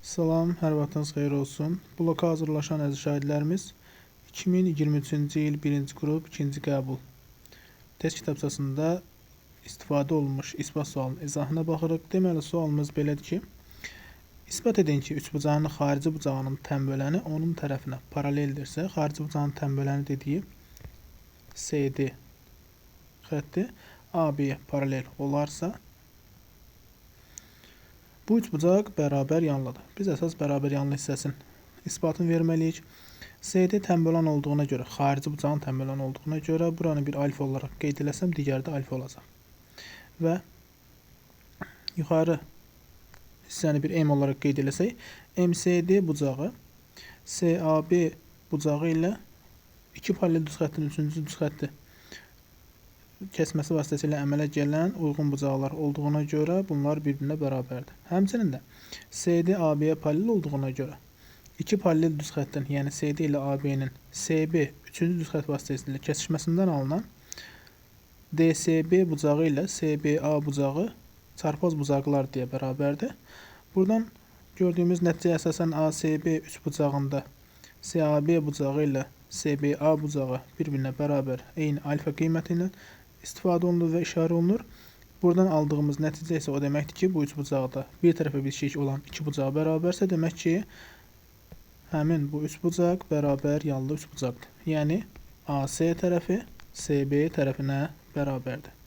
Salam, hər vaxtınız xeyir olsun. Bloka hazırlaşan əziz şahidlərimiz 2023-cü il 1-ci qrup 2-ci qəbul test kitabçasında istifadə olunmuş isbat sualının izahına baxırıq. Deməli, sualımız belədir ki, isbat edin ki, üçbucağının xarici bucağının tənböləni onun tərəfinə paraleldirsə, xarici bucağının tənböləni dediyi CD xətti AB-yə paralel olarsa, bu üçbucaq bərabər yanlıdır. Biz əsas bərabər yanlı hissəsinin isbatını verməliyik. CD tənbölən olduğuna görə, xarici bucağın tənbölən olduğuna görə buranı bir alfa olaraq qeyd eləsəm, digəri də alfa olacaq. Və yuxarı hissəni bir M olaraq qeyd eləsək, MCD bucağı CAB bucağı ilə iki paralel düz xəttin üçüncü düz xətti kəsməsi vasitəsilə əmələ gələn uyğun bucaqlar olduğuna görə bunlar bir-birinə bərabərdir. Həmçinin də CD AB-yə paralel olduğuna görə iki paralel düz xəttin, yəni CD ilə AB-nin CB üçüncü düz xətt vasitəsilə kəsişməsindən alınan DCB bucağı ilə CBA bucağı çarpaz bucaqlar deyə bərabərdir. Buradan gördüyümüz nəticəyə əsasən ACB üçbucağında CAB bucağı ilə CBA bucağı bir-birinə bərabər eyni alfa qiyməti ilə istifadə olunur və işarə olunur. Buradan aldığımız nəticə isə o deməkdir ki, bu üçbucaqda bir tərəfə bitişik olan iki bucağa bərabərsə, demək ki, həmin bu üçbucaq bərabər yanlı üçbucaqdır. Yəni AC tərəfi CB tərəfinə bərabərdir.